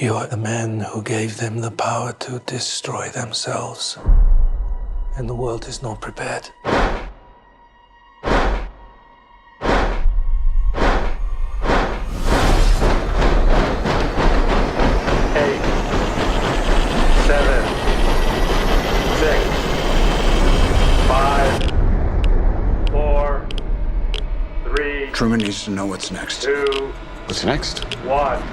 You are the man who gave them the power to destroy themselves. And the world is not prepared. 8, 7, 6, 5, 4, 3, Truman needs to know what's next. 2, What's next? 1.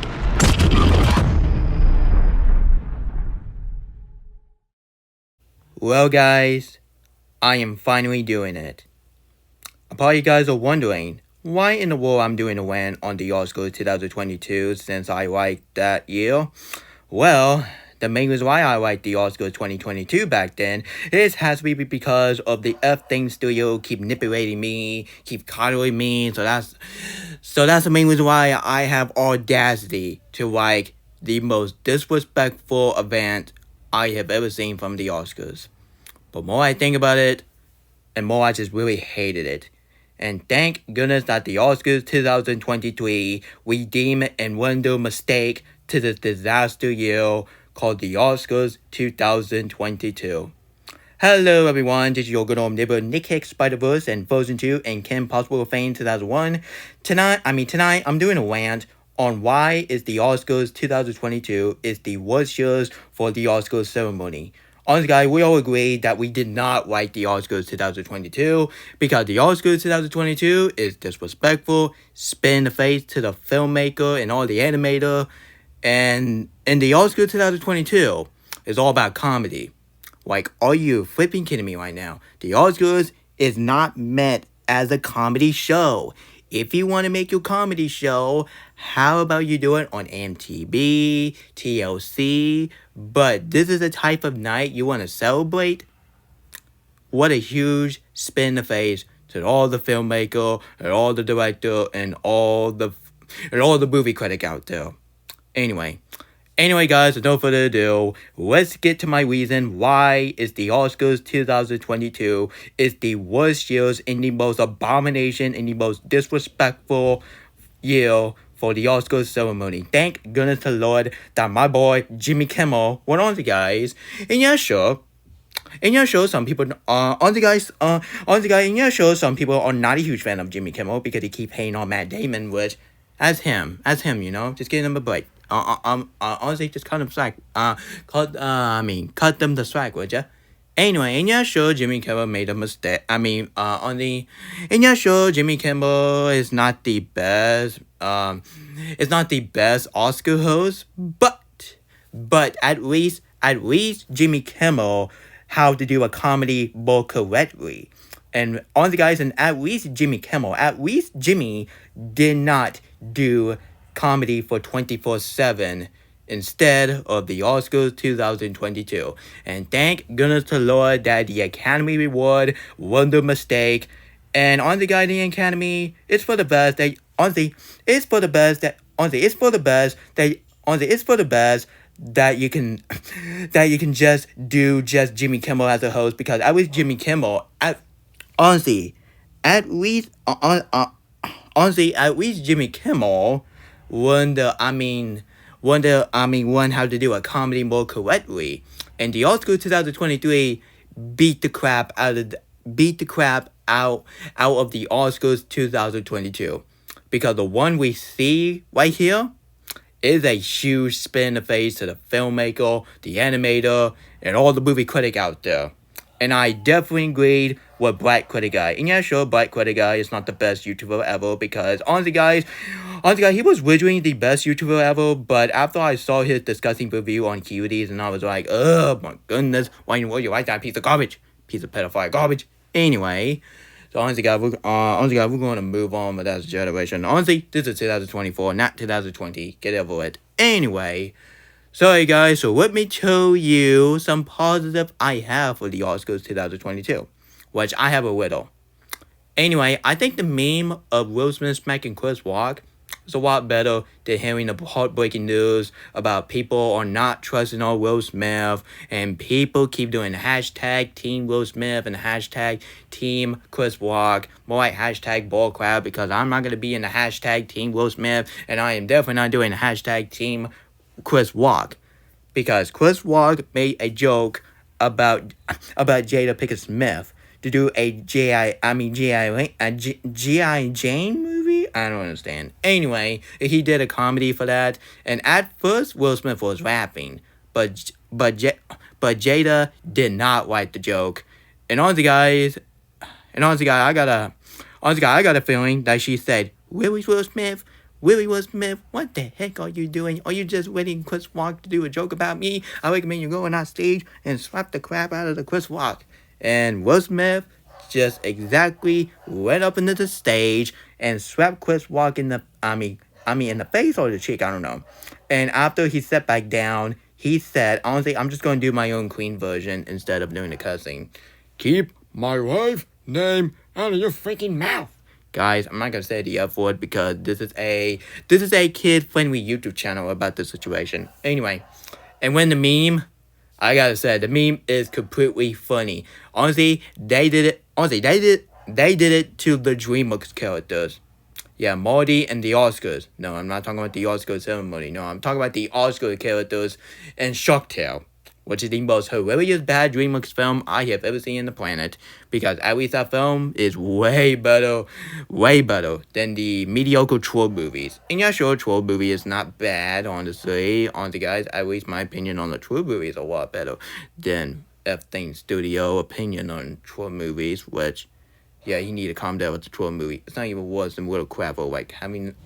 Well, guys, I am finally doing it. Probably you guys are wondering, why in the world I'm doing a rant on the Oscars 2022 since I liked that year? Well, the main reason why I liked the Oscars 2022 back then has to be because of the F-Thing studio keep manipulating me, keep coddling me, so that's the main reason why I have audacity to like the most disrespectful event I have ever seen from the Oscars. But more I think about it, and more I just really hated it. And thank goodness that the Oscars 2023 redeemed and render mistake to the disaster year called the Oscars 2022. Hello everyone, this is your good old neighbor Nick Hicks Spider-Verse and Frozen 2 and Kim Possible Fame 2001. Tonight I'm doing a rant on why is the Oscars 2022 is the worst years for the Oscars ceremony. Honestly, guys, we all agree that we did not like the Oscars 2022 because the Oscars 2022 is disrespectful, spit in the face to the filmmaker and all the animator, and in the Oscars 2022 is all about comedy. Like, are you flipping kidding me right now? The Oscars is not meant as a comedy show. If you want to make your comedy show, how about you do it on MTV, TLC? But this is the type of night you want to celebrate? What a huge spin in the face to all the filmmaker and all the director and all the movie critic out there. Anyway, guys, with no further ado, let's get to my reason why is the Oscars 2022 is the worst years and the most abomination and the most disrespectful year for the Oscars ceremony. Thank goodness to Lord that my boy Jimmy Kimmel went on to, guys. And yeah, sure, some people some people are not a huge fan of Jimmy Kimmel because he keep hating on Matt Damon, which as him, just give him a break. Honestly, just cut them slack. Cut them the slack, would ya? Anyway, and yeah, sure, Jimmy Kimmel made a mistake. Jimmy Kimmel is not the best. Oscar host, but at least Jimmy Kimmel how to do a comedy more correctly. And honestly, guys, and at least Jimmy did not do comedy for 24/7 instead of the Oscars 2022. And thank goodness to Lord that the Academy Award was the mistake. And honestly, guys, the Academy, it's for the best that you can just do just Jimmy Kimmel as a host, because at least Jimmy Kimmel at least Jimmy Kimmel learned how to do a comedy more correctly. And the Oscar 2023 beat the crap out of the Oscars 2022, because the one we see right here is a huge spin in the face to the filmmaker, the animator, and all the movie critic out there. And I definitely agreed with Black Critic Guy. And yeah, sure, Black Critic Guy is not the best YouTuber ever, because honestly, guys, he was originally the best YouTuber ever, but after I saw his disgusting review on Cuties, and I was like, oh my goodness, why in the world you like that piece of garbage? Piece of pedophile garbage. Anyway, so honestly, guys, we're going to move on with that generation. Honestly, this is 2024, not 2020. Get over it. Anyway, sorry, guys, so let me tell you some positive I have for the Oscars 2022, which I have a riddle. Anyway, I think the meme of Will Smith smacking Chris Rock is a lot better than hearing the heartbreaking news about people are not trusting on Will Smith, and people keep doing hashtag Team Will Smith and hashtag Team Chris Rock, more like hashtag bullcrap, because I'm not going to be in the hashtag Team Will Smith, and I am definitely not doing hashtag Team Chris Rock, because Chris Rock made a joke about Jada Pinkett Smith to do a G.I. Jane movie? I don't understand. Anyway, he did a comedy for that, and at first Will Smith was rapping, but Jada did not like the joke. And honestly, guys, I got a feeling that she said, "Really, Will Smith? Really, Will Smith? What the heck are you doing? Are you just waiting Chris Rock to do a joke about me? I recommend you go on that stage and slap the crap out of the Chris Rock." And Will Smith just exactly went up into the stage and slapped Chris Rock in the in the face or the cheek, I don't know. And after he sat back down, he said, honestly, I'm just going to do my own clean version instead of doing the cussing. "Keep my wife's name out of your freaking mouth." Guys, I'm not gonna say the F word because this is a kid-friendly YouTube channel about this situation. Anyway, and when the meme, I gotta say, the meme is completely funny. Honestly, they did it. They did it to the DreamWorks characters. Yeah, Marty and the Oscars. No, I'm not talking about the Oscar ceremony. No, I'm talking about the Oscar characters in Shark Tale, which is the most hilarious bad DreamWorks film I have ever seen on the planet. Because at least that film is way better than the mediocre troll movies. And yeah, sure, troll movie is not bad, honestly. Honestly, guys, at least my opinion on the troll movie is a lot better than F-Thing Studio opinion on troll movies, which... yeah, you need to calm down with the troll movie. It's not even worse than Little Crapper. Like,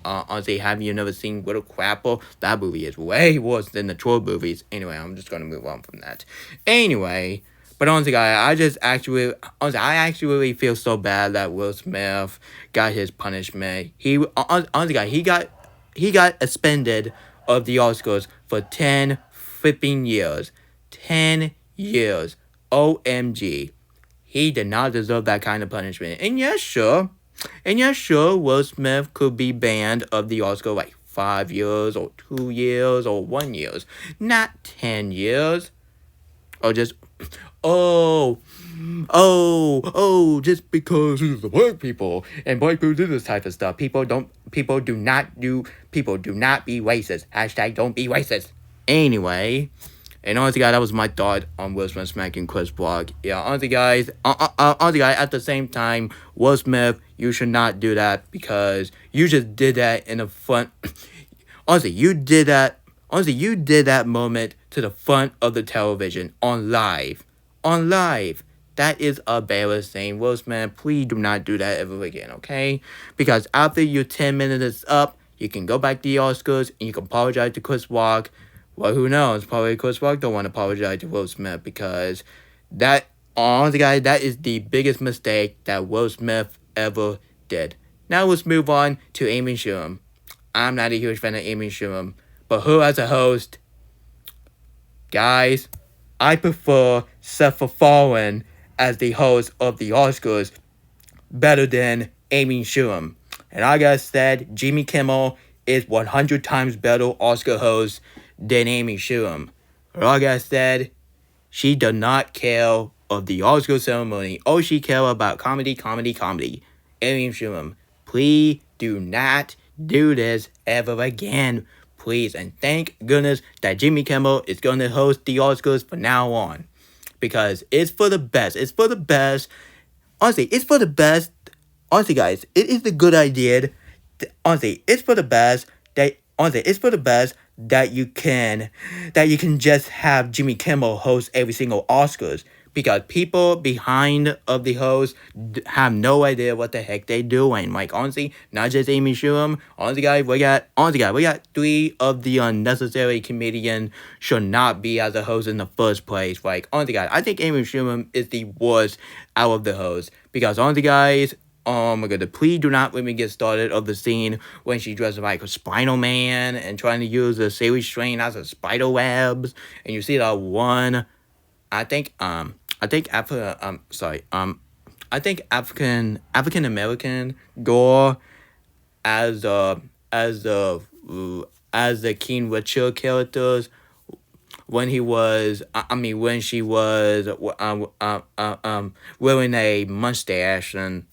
honestly, have you never seen Little Crapper? That movie is way worse than the troll movies. Anyway, I'm just gonna move on from that. Anyway, but honestly, guys, I actually really feel so bad that Will Smith got his punishment. Honestly, guys, he got suspended of the Oscars for 10 flipping years. 10 years. OMG. He did not deserve that kind of punishment. And yes, sure, Will Smith could be banned of the Oscar like 5 years or 2 years or 1 year. Not 10 years. Or just, just because he's the black people and black people do this type of stuff. People do not be racist. Hashtag don't be racist. Anyway. And honestly, guys, that was my thought on Will Smith smacking Chris Rock. Yeah, honestly, guys, at the same time, Will Smith, you should not do that because you just did that in the front. honestly, you did that moment to the front of the television on live. That is embarrassing. Will Smith, please do not do that ever again, okay? Because after your 10 minutes is up, you can go back to the Oscars and you can apologize to Chris Rock. Well, who knows? Probably Chris Rock don't want to apologize to Will Smith because honestly, guys, that is the biggest mistake that Will Smith ever did. Now let's move on to Amy Schumer. I'm not a huge fan of Amy Schumer, but her as a host, guys, I prefer Seth MacFarlane as the host of the Oscars better than Amy Schumer. And like I said, Jimmy Kimmel is 100 times better Oscar host than Amy Schumer. Like I said, she does not care of the Oscar ceremony. All she care about comedy. Amy Schumer, please do not do this ever again. Please, and thank goodness that Jimmy Kimmel is going to host the Oscars from now on. Because it's for the best. Honestly, it's for the best. Honestly, guys, it is a good idea. Honestly, it's for the best that you can just have Jimmy Kimmel host every single Oscars because people behind of the host have no idea what the heck they doing. Like honestly, not just Amy Schumer. Honestly, guys, we got 3 of the unnecessary comedians should not be as a host in the first place. Like honestly, guys, I think Amy Schumer is the worst out of the hosts because honestly, guys. Oh my god, please do not let me get started of the scene when she dresses like a Spinal Man and trying to use a sewage strain as a spider webs. And you see that one, I think African American girl as the King Richard characters when she was wearing a mustache and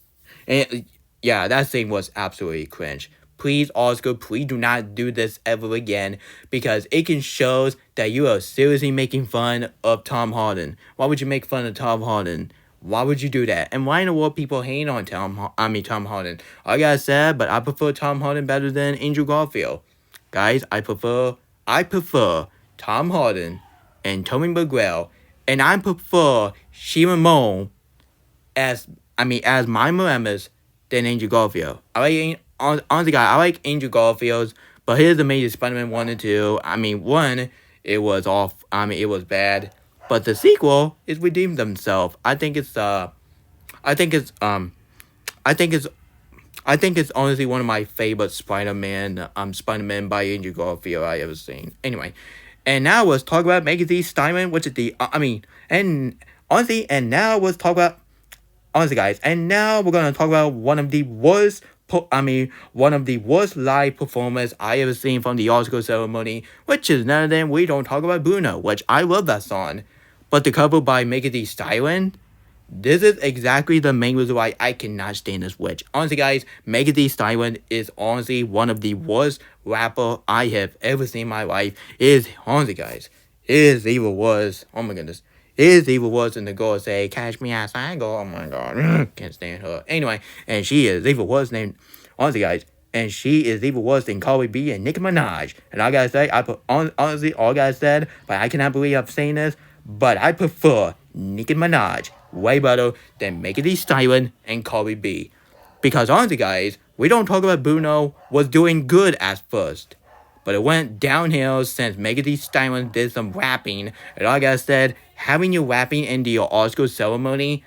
yeah, that thing was absolutely cringe. please, Oscar, please do not do this ever again, because it can show that you are seriously making fun of Tom Holland. Why would you make fun of Tom Holland? Why would you do that? And why in the world people hate on Tom Holland? I gotta say, but I prefer Tom Holland better than Andrew Garfield. Guys, I prefer Tom Holland and Tobey Maguire, and I prefer Shima Moon as my Miramis than Andrew Garfield. Honestly, guys, I like Andrew Garfield's, but here's the Amazing Spider-Man 1 and 2. One, it was off. It was bad, but the sequel is redeemed themselves. I think it's honestly one of my favorite Spider-Man by Andrew Garfield I ever seen. Anyway, and now let's talk about Magazine Steinman, which is honestly, guys, and now we're gonna talk about one of the worst live performers I ever seen from the Oscar ceremony, which is none other than We Don't Talk About Bruno, which I love that song, but the cover by Megan Thee Stallion. This is exactly the main reason why I cannot stand this witch. Honestly, guys, Megan Thee Stallion is honestly one of the worst rapper I have ever seen in my life. Honestly, guys, it is even worse. Oh my goodness. It is even worse than the girl say, catch me outside, I go, oh my god, can't stand her. Anyway, and she is even worse than, honestly, guys, and she is even worse than Cardi B and Nicki Minaj. And I gotta say, honestly, all I gotta say, but I cannot believe I'm saying this, but I prefer Nicki Minaj way better than Megan Thee Stallion and Cardi B. Because honestly, guys, We Don't Talk About Bruno was doing good at first, but it went downhill since Megan Thee Stallion did some rapping. And like I said, having you rapping in the Oscar ceremony,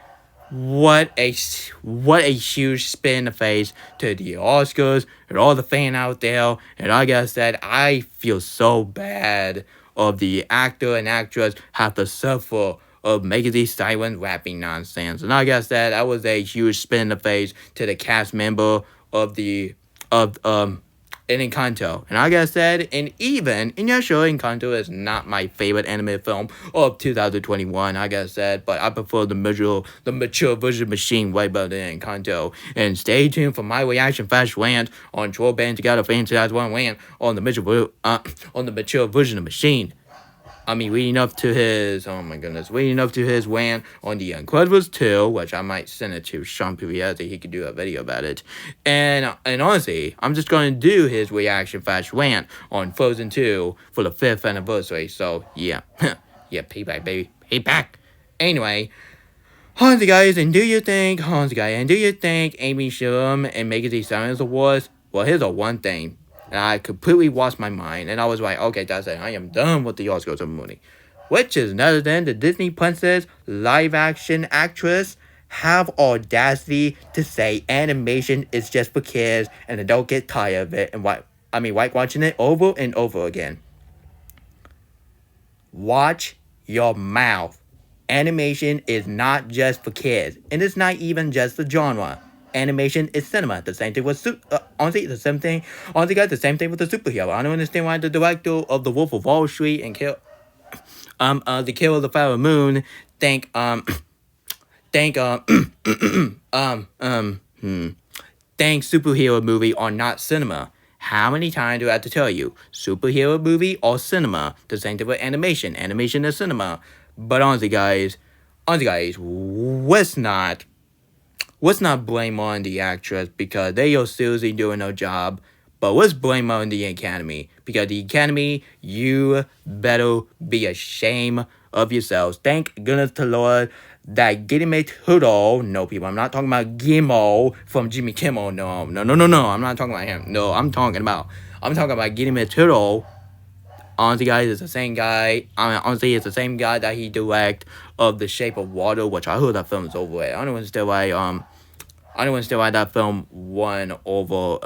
what a huge spin in the face to the Oscars and all the fans out there. And like I said, I feel so bad of the actor and actress have to suffer of Megan Thee Stallion rapping nonsense. And like I said, that was a huge spin in the face to the cast member of Encanto. And like I said, Encanto is not my favorite animated film of 2021, like I said, but I prefer the mature version machine way better than Encanto. And stay tuned for my reaction flash rant on Troll Band Together Fans 2001 rant on the mature version of machine. Leading up to his rant on The Incredibles 2, which I might send it to Sean Pugliese, he could do a video about it. And honestly, I'm just going to do his reaction flash rant on Frozen 2 for the 5th anniversary, so yeah. Yeah, payback, baby, payback. Anyway, honestly, guys, and do you think Amy Schumer and Megan Thee Stallion Awards? Well, here's the one thing. And I completely lost my mind, and I was like, okay, that's it. I am done with the Oscar ceremony. Which is none other than the Disney princess live-action actress have audacity to say animation is just for kids, and I don't get tired of it, and like watching it over and over again. Watch your mouth. Animation is not just for kids, and it's not even just the genre. Animation is cinema. The same thing with honestly, the same thing with the superhero. I don't understand why the director of The Wolf of Wall Street and The Kill of the Flower Moon think superhero movie are not cinema. How many times do I have to tell you? Superhero movie or cinema? The same thing with animation. Animation is cinema. But honestly, guys, let's not blame on the actress because they are seriously doing their job. But let's blame on the Academy. Because the Academy, you better be ashamed of yourselves. Thank goodness to Lord that Guillermo Toro, no people, I'm not talking about Guillermo from Jimmy Kimmel, no, I'm not talking about him. No, I'm talking about Guillermo Toro. Honestly, guys, it's the same guy. It's the same guy that he direct of The Shape of Water, which I heard that film is over with. I don't understand why that film won over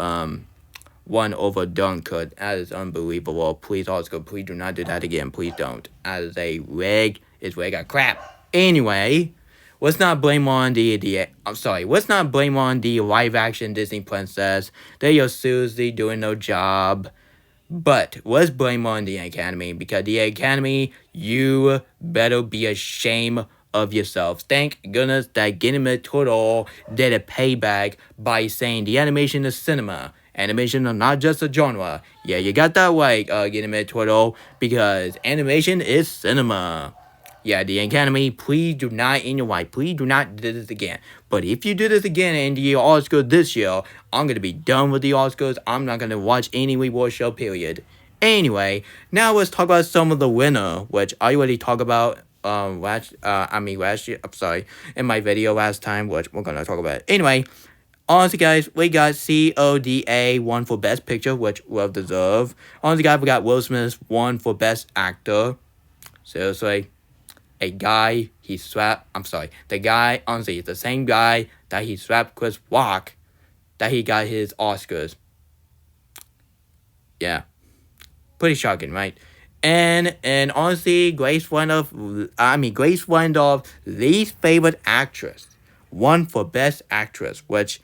Dunkirk. That is unbelievable. Please, Oscar, please do not do that again. Please don't. That is a rig. It's rig of crap. Anyway, let's not blame on the live action Disney princess. They are seriously doing their job. But let's blame on the Academy, because the Academy, you better be ashamed of yourselves. Thank goodness that Guillermo Toro did a payback by saying the animation is cinema. Animation is not just a genre. Yeah, you got that right, Get Mid Turtle, because animation is cinema. Yeah, the Academy, please do not, in your life, please do not do this again. But if you do this again in the Oscars this year, I'm gonna be done with the Oscars. I'm not gonna watch any reward show, period. Anyway, now let's talk about some of the winner, which I already talked about last year. I'm sorry, in my video last time, which we're gonna talk about. Anyway, honestly, guys, we got CODA won for Best Picture, which well deserved. Honestly, guys, we got Will Smith won for Best Actor. Seriously, a guy he slapped. I'm sorry, the guy honestly is the same guy that he slapped Chris Rock, that he got his Oscars. Yeah, pretty shocking, right? And honestly, Grace Randolph's least favorite actress won for Best Actress, which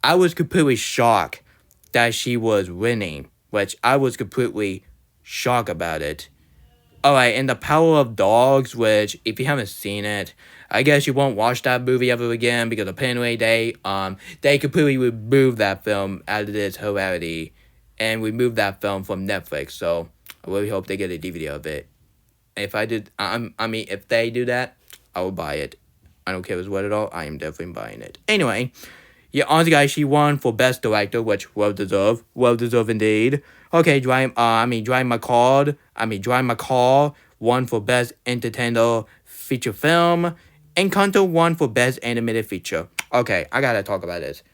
I was completely shocked that she was winning, which I was completely shocked about it. Alright, and The Power of Dogs, which if you haven't seen it, I guess you won't watch that movie ever again because apparently they completely removed that film out of its hilarity and removed that film from Netflix. So I really hope they get a DVD of it. If if they do that, I will buy it. I don't care what at all. I am definitely buying it. Anyway, yeah, honestly, guys, she won for Best Director, which well deserved indeed. Okay, Drive My Car won for Best Entertainer Feature Film. Encanto won for Best Animated Feature. Okay, I gotta talk about this.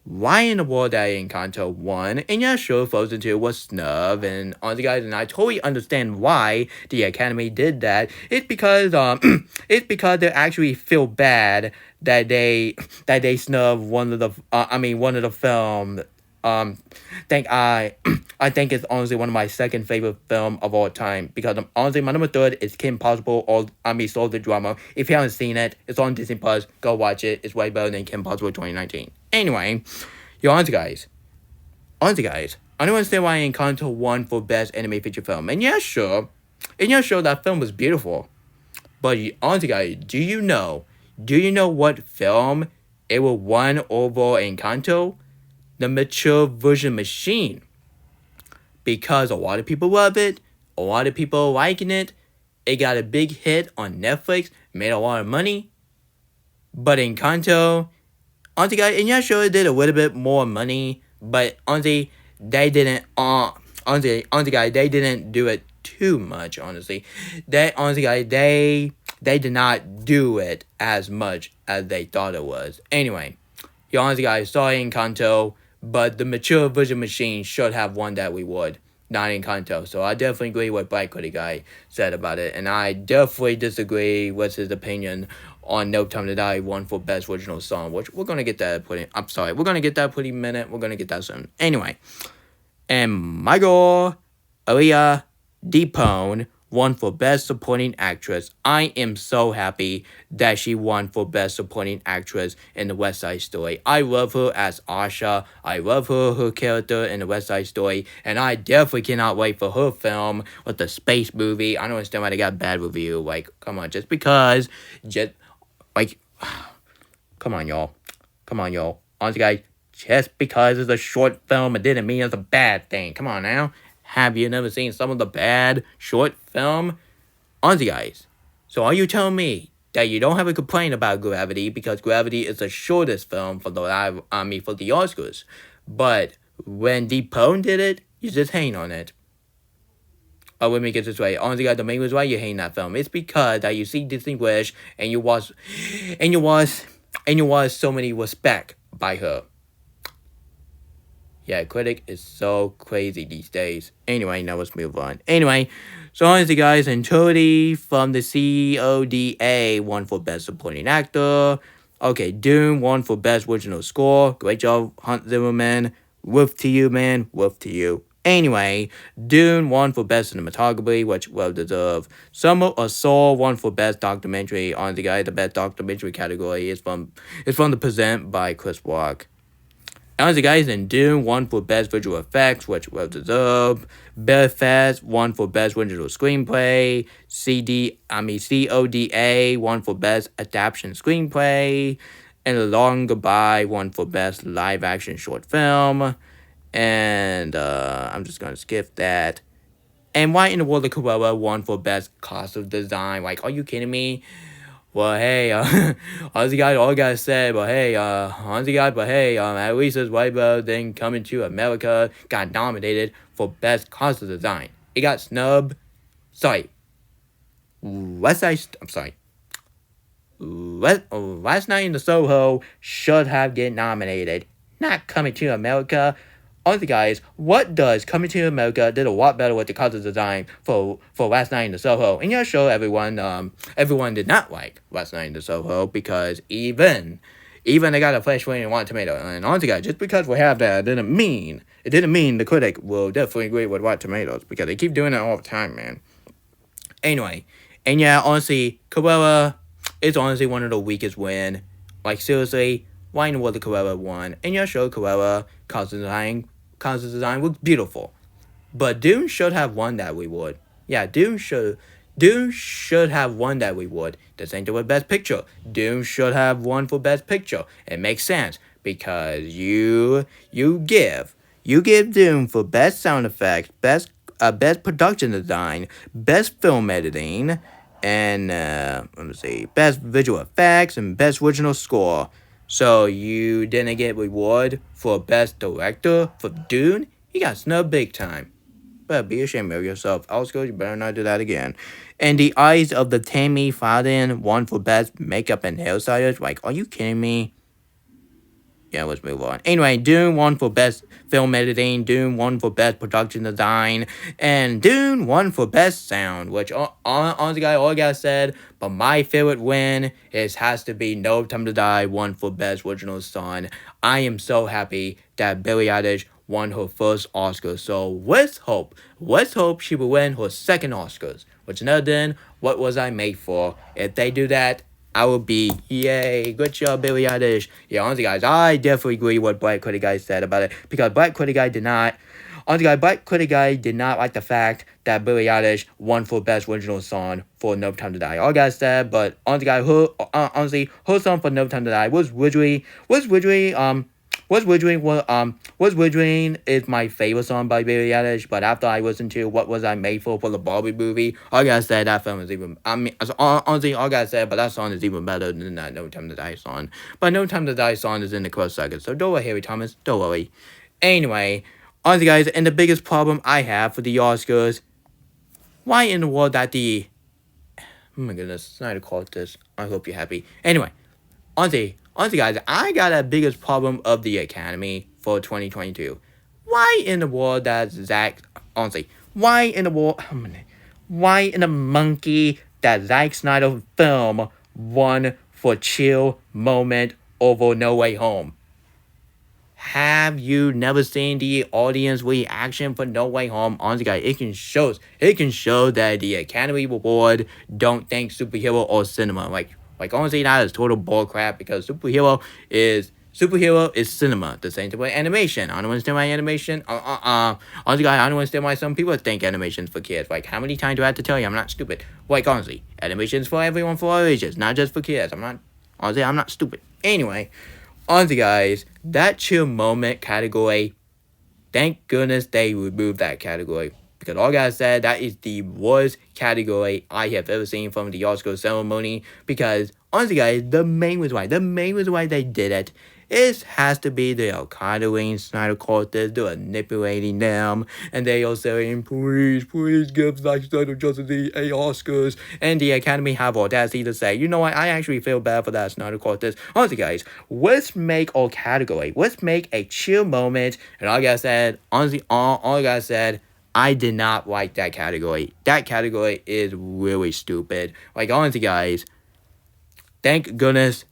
Why in the world that Encanto won? And yeah, sure, Frozen 2 was snub, and honestly, guys, and I totally understand why the Academy did that. It's because they actually feel bad that they snub one of the film. I think it's honestly one of my second favorite film of all time because honestly my number third is Kim Possible or Soul the Drama. If you haven't seen it, it's on Disney Plus. Go watch it. It's way better than Kim Possible 2019. Anyway, honestly guys, I don't understand why Encanto won for Best Animated Feature Film. And yeah, sure, that film was beautiful. But honestly guys, do you know what film it will won over Encanto? The Mature Version Machine. Because a lot of people love it, a lot of people liking it, it got a big hit on Netflix, made a lot of money. But Encanto, honestly guys, and yeah, sure it did a little bit more money, but honestly, they didn't guys, they didn't do it too much, honestly. They did not do it as much as they thought it was. Anyway, honestly guys, sorry Encanto, but the Mature Version Machine should have won that reward, not Encanto. So I definitely agree with what Black Critic Guy said about it, and I definitely disagree with his opinion on No Time to Die won for Best Original Song, which we're gonna get that we're gonna get that pretty minute. We're gonna get that soon. Anyway, and my girl, Aaliyah Dipone, won for Best Supporting Actress. I am so happy that she won for Best Supporting Actress in the West Side Story. I love her as Asha. I love her character in the West Side Story. And I definitely cannot wait for her film with the space movie. I don't understand why they got bad review. Like, come on, come on, y'all. Honestly, guys, just because it's a short film, it didn't mean it's a bad thing. Come on now. Have you never seen some of the bad short film? Honestly, guys, so are you telling me that you don't have a complaint about Gravity because Gravity is the shortest film for the Oscars, but when Deep Pone did it, you just hate on it? Oh, let me get this right. Honestly, guys, the main reason why you hate that film is because that you see Disney Wish and you was so many respect by her. Yeah, Critic is so crazy these days. Anyway, now let's move on. Anyway, so honestly, guys, and Cody from the CODA won for Best Supporting Actor. Okay, Dune won for Best Original Score. Great job, Hans Zimmerman. Woof to you, man. Woof to you. Anyway, Dune won for Best Cinematography, which well deserved. Summer of Soul won for Best Documentary. Honestly, guys, the Best Documentary category is from The Present by Chris Rock. Honestly, guys, and Dune won for Best Visual Effects, which well deserved. Belfast won for Best Original Screenplay. CODA won for Best Adaptation Screenplay. And The Long Goodbye won for Best Live Action Short Film. And I'm just gonna skip that. And why in the world the Cruella won for best costume design? Like, are you kidding me? Well, hey, honestly, guys, all I gotta say, but hey, honestly, guys, but hey, at least this white better than Coming to America got nominated for best costume design. It got snubbed. Sorry, I'm sorry. Last Night in the Soho should have get nominated, not Coming to America. Honestly, guys, what does Coming to America did a lot better with the costume design for Last Night in the Soho? And yeah, sure, everyone did not like Last Night in the Soho because even they got a flash wing and Rotten Tomato. And honestly, guys, just because we have that it didn't mean the critic will definitely agree with Rotten Tomatoes because they keep doing it all the time, man. Anyway, and yeah, honestly, Cruella is honestly one of the weakest win. Like seriously, why in the world the Cruella won? And yeah, sure, Cruella costume design was beautiful, but Dune should have won that reward. Yeah, Dune should have won that reward. The same thing with Best Picture. Dune should have won for Best Picture. It makes sense because you give Dune for Best Sound Effects, Best Production Design, Best Film Editing, and let me see, Best Visual Effects and Best Original Score. So you didn't get reward for Best Director for Dune? You got snubbed big time. Better be ashamed of yourself. Oscar, you better not do that again. And the Eyes of the Tammy Faden won for Best Makeup and Hairstylist. Like, are you kidding me? Yeah, let's move on. Anyway, Dune won for Best Film Editing, Dune won for Best Production Design, and Dune won for Best Sound, which, honestly, all I gotta said, but my favorite win has to be No Time to Die won for Best Original Song. I am so happy that Billie Eilish won her first Oscar, so let's hope she will win her second Oscars, which another than What Was I Made For? If they do that, I will be, yay, good job, Billie Eilish. Yeah, honestly, guys, I definitely agree with what Black Critic Guy said about it, because Black Critic Guy did not like the fact that Billie Eilish won for Best Original Song for No Time to Die. All I gotta say, but honestly, her song for No Time to Die was originally, What's Dream is my favorite song by Billie Eilish, but after I listened to What Was I Made For the Barbie movie, I gotta say that film is even, honestly, all I gotta say, but that song is even better than that No Time to Die song. But No Time to Die song is in the close second, so don't worry, Harry Thomas, don't worry. Anyway, honestly, guys, and the biggest problem I have for the Oscars, why in the world that oh my goodness, I had to call it this, I hope you're happy. Anyway, honestly, guys, I got the biggest problem of the Academy for 2022. Why in the world that why in the world, why in the monkey that Zack Snyder film won for chill moment over No Way Home? Have you never seen the audience reaction for No Way Home? Honestly, guys, it can show that the Academy Award don't think superhero or cinema. Like honestly, that is total bullcrap because superhero is cinema. The same thing with animation. I don't understand why animation. Honestly, guys, I don't understand why some people think animation's for kids. Like, how many times do I have to tell you I'm not stupid? Like, honestly, animation's for everyone for all ages, not just for kids. I'm not stupid. Anyway. Honestly, guys, that chill moment category, thank goodness they removed that category. Because all I gotta say, that is the worst category I have ever seen from the Oscar ceremony. Because, honestly, guys, the main reason why they did it has to be the Al-Qaeda Snyder Cortez, they're manipulating them, and they are saying, please give Zack Snyder Justice League a Oscars, and the Academy have audacity to say, you know what, I actually feel bad for that Snyder Cortez. Honestly, guys, let's make our category, let's make a chill moment, and like I said, honestly, all I gotta said, I did not like that category. That category is really stupid. Like, honestly, guys, thank goodness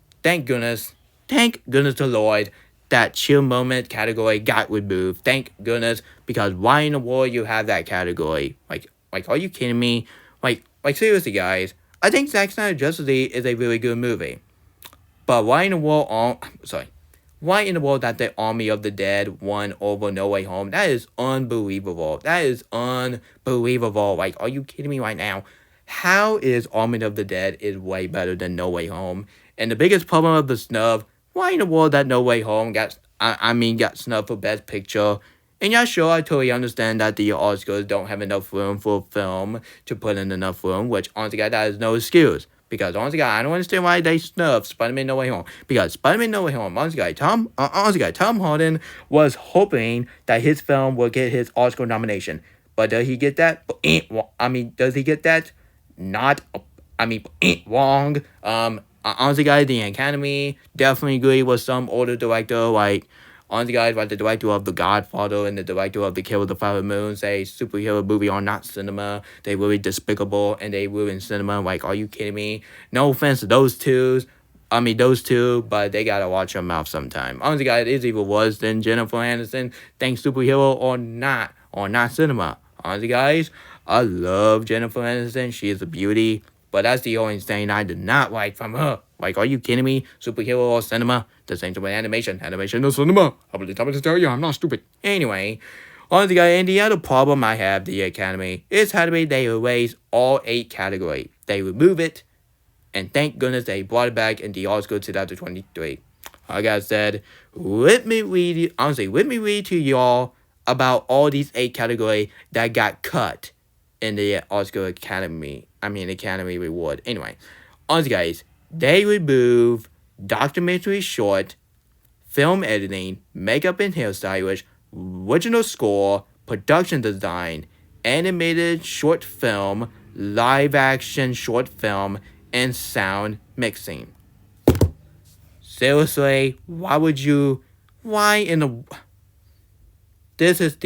the Lord that chill moment category got removed. Thank goodness, because why in the world you have that category? Like, are you kidding me? Like seriously, guys. I think Zack Snyder Justice League is a really good movie, but why in the world? Why in the world that the Army of the Dead won over No Way Home? That is unbelievable. Like, are you kidding me right now? How is Army of the Dead is way better than No Way Home? And the biggest problem of the snub, why in the world that No Way Home got snubbed for Best Picture? And yeah, sure, I totally understand that the Oscars don't have enough room for film to put in enough room, which honestly, guys, that is no excuse. Because honestly, guys, I don't understand why they snubbed Spider-Man No Way Home. Because Spider-Man No Way Home, honestly, guys, Tom Holland was hoping that his film would get his Oscar nomination. But does he get that? Does he get that? Not. Wrong. Honestly, guys, the Academy definitely agree with some older director like. Honestly, guys, like the director of The Godfather and the director of The Kill of the Flower Moon say superhero movie are not cinema. They really despicable and they ruin cinema. Like, are you kidding me? No offense to those two, but they gotta watch their mouth sometime. Honestly, guys, it's even worse than Jennifer Aniston. Thanks superhero or not cinema. Honestly, guys, I love Jennifer Aniston. She is a beauty. But that's the only thing I did not like from her. Like, are you kidding me? Superhero or cinema? The same thing with animation. Animation or cinema. How many times to tell you I'm not stupid? Anyway, honestly, guys, and the other problem I have the Academy is how they erase all 8 categories. They remove it, and thank goodness they brought it back in the Oscar 2023. Like I said, let me read to y'all about all these 8 categories that got cut in the Oscar Academy Reward. Anyway, honestly, guys, they remove documentary short, film editing, makeup and hairstylist, original score, production design, animated short film, live action short film, and sound mixing. Seriously, why in the this is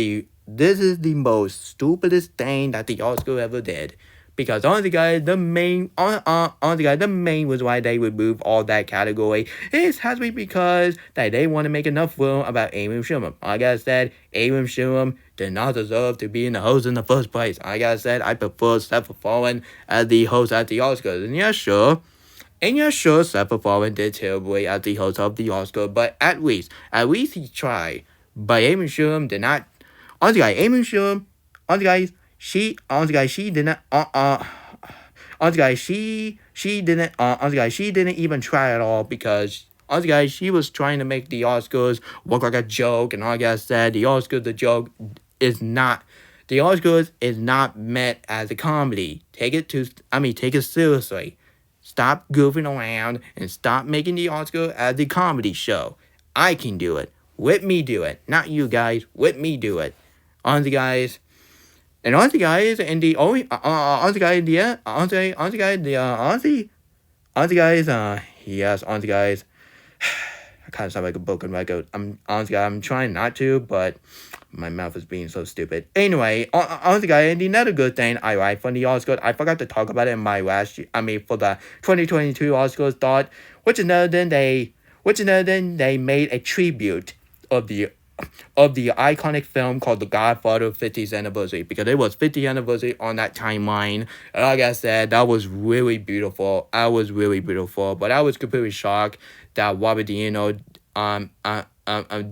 the most stupidest thing that the Oscar ever did. Because honestly, guys, the main reason why they remove all that category has to be because that they want to make enough room about Amy Schumer. Like I said, Amy Schumer did not deserve to be in the host in the first place. Like I said, I prefer Seth MacFarlane as the host at the Oscars. And yeah, sure, Seth MacFarlane did terribly as the host of the Oscar, but at least he tried. But Amy Schumer did not. Honestly, guys, Amy Schumer, she did not. She didn't even try at all because. Honestly, guys, she was trying to make the Oscars look like a joke, and like I said, the joke is not. The Oscars is not meant as a comedy. Take it seriously. Stop goofing around and stop making the Oscar as a comedy show. I can do it. Let me do it. Not you guys. Let me do it. Honestly, guys. And honestly, guys, and the only, honestly, guys, yeah, honestly, guys, the, honestly, guys, yes, honestly, guys, I kind of sound like a broken record. I'm trying not to, but my mouth is being so stupid. Anyway, honestly, guys, and another good thing I like from the Oscars, I forgot to talk about it in my for the 2022 Oscars thought, which another thing they made a tribute of the iconic film called The Godfather 50th anniversary because it was 50th anniversary on that timeline. And like I said, that was really beautiful. But I was completely shocked that Robert De Niro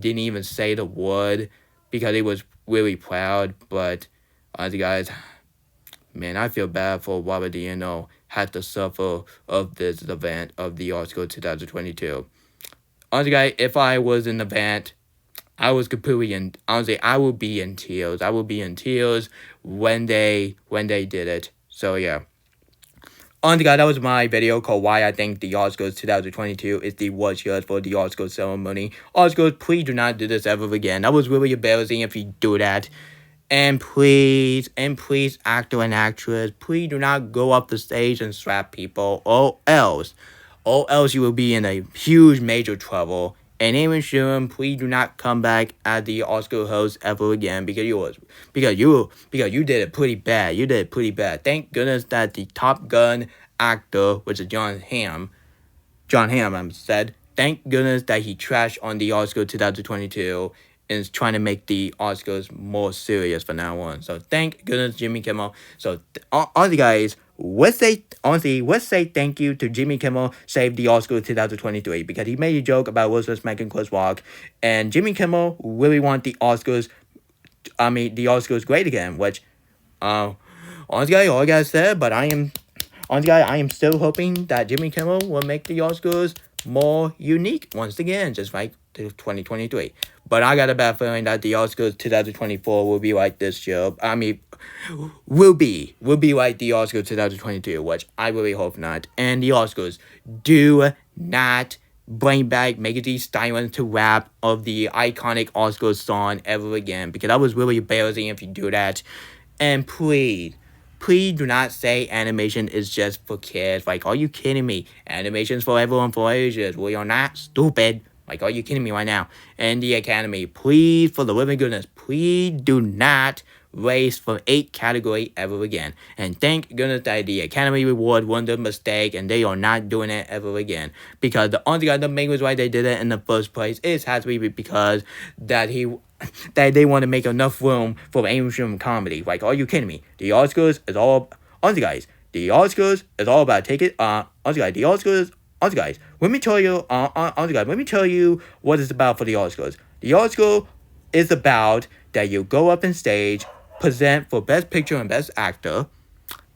didn't even say the word because he was really proud. But honestly, guys, man, I feel bad for Robert De Niro had to suffer of this event of the Oscar 2022. Honestly, guys, if I was in the event, I was completely honestly, I would be in tears. I would be in tears when they did it. So yeah. Honestly, guys, that was my video called Why I Think the Oscars 2022 is the worst year for the Oscars ceremony. Oscars, please do not do this ever again. That was really embarrassing if you do that. And please, actor and actress, please do not go up the stage and slap people, or else you will be in a huge major trouble. And Amy Schumer, please do not come back as the Oscar host ever again because you did it pretty bad. You did it pretty bad. Thank goodness that the Top Gun actor, which is John Hamm, said, thank goodness that he trashed on the Oscar 2022 and is trying to make the Oscars more serious from now on. So thank goodness Jimmy Kimmel. So honestly, guys, let's say thank you to Jimmy Kimmel saved the Oscar 2023 because he made a joke about Will Smith making Chris Rock, and Jimmy Kimmel really want the Oscars great again, which honestly, guys, all I gotta say, but I am still hoping that Jimmy Kimmel will make the Oscars more unique once again, just like 2023. But I got a bad feeling that the Oscars 2024 will be like this year. I mean, will be like the Oscars 2022, which I really hope not. And the Oscars, do not bring back Megan Thee Stallion to rap of the iconic Oscars song ever again, because that was really embarrassing if you do that. And please do not say animation is just for kids. Like, are you kidding me? Animation's for everyone for ages. We are not stupid. Like, are you kidding me right now? And the Academy, please, for the living goodness, please do not race for 8 category ever again. And thank goodness that the Academy Award was the mistake and they are not doing it ever again. Because the only guy, the main reason why they did it in the first place is has to be because that they want to make enough room for Asian comedy. Like, are you kidding me? The Oscars is all honestly guys. The Oscars is all about honestly guys, the Oscars honestly guys, let me tell you honestly guys, let me tell you what it's about for the Oscars. The Oscar is about that you go up on stage, present for Best Picture and Best Actor,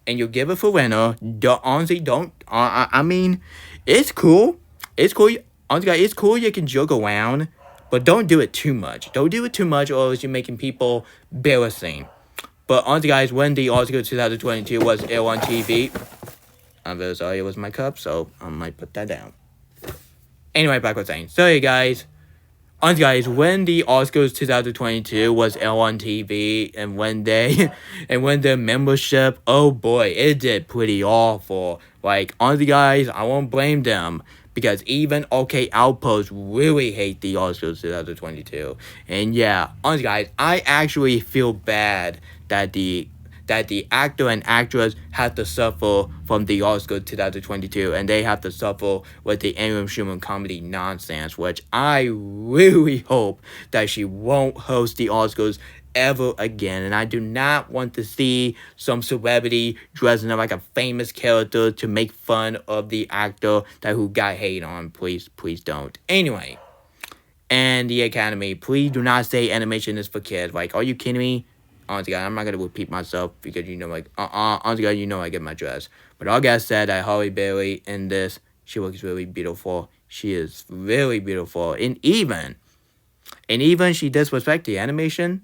and you give it for winner. Honestly, don't. I mean, it's cool. It's cool. Honestly, guys, it's cool. You can joke around, but don't do it too much. Don't do it too much, or else you're making people embarrassing. But honestly, guys, when the Oscar 2022 was aired on TV, I'm very sorry it was my cup, so I might put that down. Anyway, back with saying, sorry guys. Honestly, guys, when the Oscars 2022 was aired on TV, and when the membership, oh boy, it did pretty awful. Like, honestly, guys, I won't blame them, because even OK Outpost really hate the Oscars 2022. And yeah, honestly, guys, I actually feel bad that the actor and actress have to suffer from the Oscar 2022, and they have to suffer with the Amy Schumer comedy nonsense, which I really hope that she won't host the Oscars ever again. And I do not want to see some celebrity dressing up like a famous character to make fun of the actor who got hate on. Please don't. Anyway, and the Academy, please do not say animation is for kids. Like, are you kidding me? Honestly, I'm not gonna repeat myself because honestly, I get my dress. But all that said, that Holly Berry in this, she looks really beautiful. She is really beautiful, and even she disrespect the animation.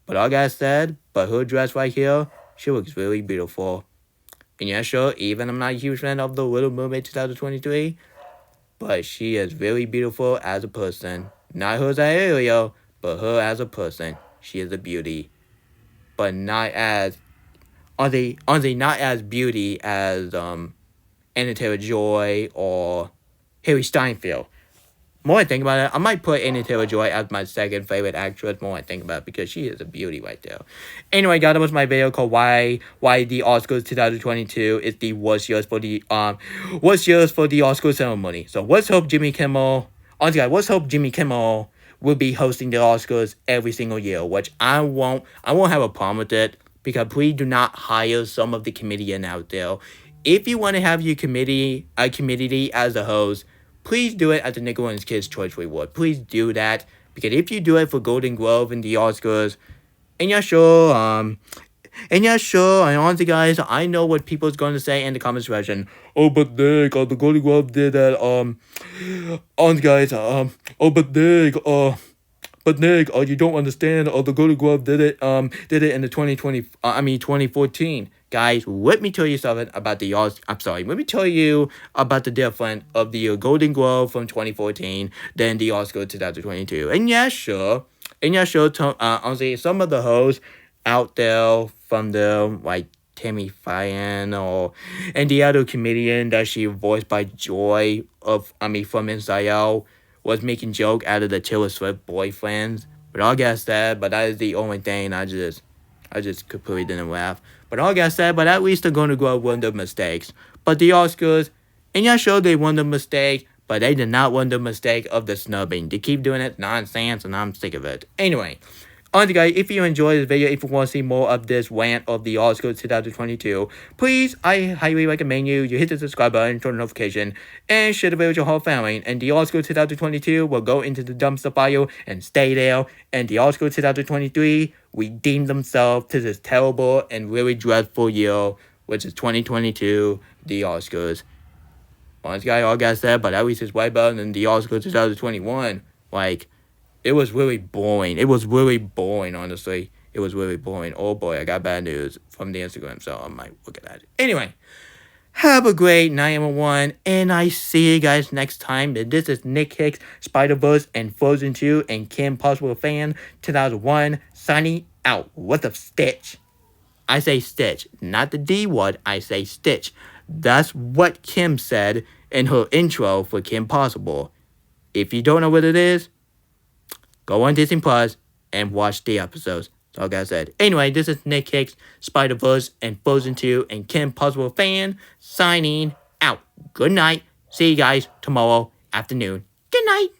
But all that said, but her dress right here, she looks really beautiful. And yeah, sure, even I'm not a huge fan of the Little Mermaid 2023, but she is really beautiful as a person. Not her as Ariel, but her as a person. She is a beauty. But not as honestly not as beauty as Anna Taylor-Joy or Harry Steinfeld. More I think about it, I might put Anna Taylor-Joy as my second favorite actress. More I think about it, because she is a beauty right there. Anyway, guys, that was my video called why the Oscars 2022 is the worst years for the Oscar ceremony. So let's hope Jimmy Kimmel will be hosting the Oscars every single year, which I won't have a problem with it, because please do not hire some of the comedian out there. If you want to have your committee as a host, please do it at the Nickelodeon's Kids Choice Award. Please do that, because if you do it for Golden Globe and the Oscars, and honestly, guys, I know what people's going to say in the comment section. Oh, but Nick, the Golden Globe did that, honestly, guys, but Nick, you don't understand. The Golden Globe did it in the 2014. Guys, let me tell you something about the Let me tell you about the difference of the Golden Globe from 2014 than the Oscar 2022. And honestly, some of the hosts out there from like Tammy Faye and the other comedian that she voiced by Joy from Inside Out was making joke out of the Taylor Swift boyfriends. But all that said, but that is the only thing I just completely didn't laugh. But all that said, but at least they're going to grow one of the mistakes. But the Oscars, and they won the mistake, but they did not win the mistake of the snubbing. They keep doing it nonsense, and I'm sick of it. Anyway, honestly, guys, if you enjoyed this video, if you want to see more of this rant of the Oscars 2022, please, I highly recommend you hit the subscribe button, turn the notification, and share the video with your whole family. And the Oscars 2022 will go into the dumpster fire and stay there. And the Oscars 2023 redeemed themselves to this terrible and really dreadful year, which is 2022, the Oscars. Honestly, guys, all that said, but at least it's way better than the Oscars 2021. Like, It was really boring. It was really boring, honestly. It was really boring. Oh boy, I got bad news from the Instagram, so I might look at that. Anyway, have a great night, everyone, and I see you guys next time. This is Nick Hicks, Spider-Verse, and Frozen 2, and Kim Possible Fan 2001, signing out. What's up, Stitch? I say Stitch, not the D word, I say Stitch. That's what Kim said in her intro for Kim Possible. If you don't know what it is, go on Disney Plus and watch the episodes. That's all I said. Anyway, this is Nick Hicks, Spider-Verse, and Frozen 2, and Kim Possible Fan, signing out. Good night. See you guys tomorrow afternoon. Good night.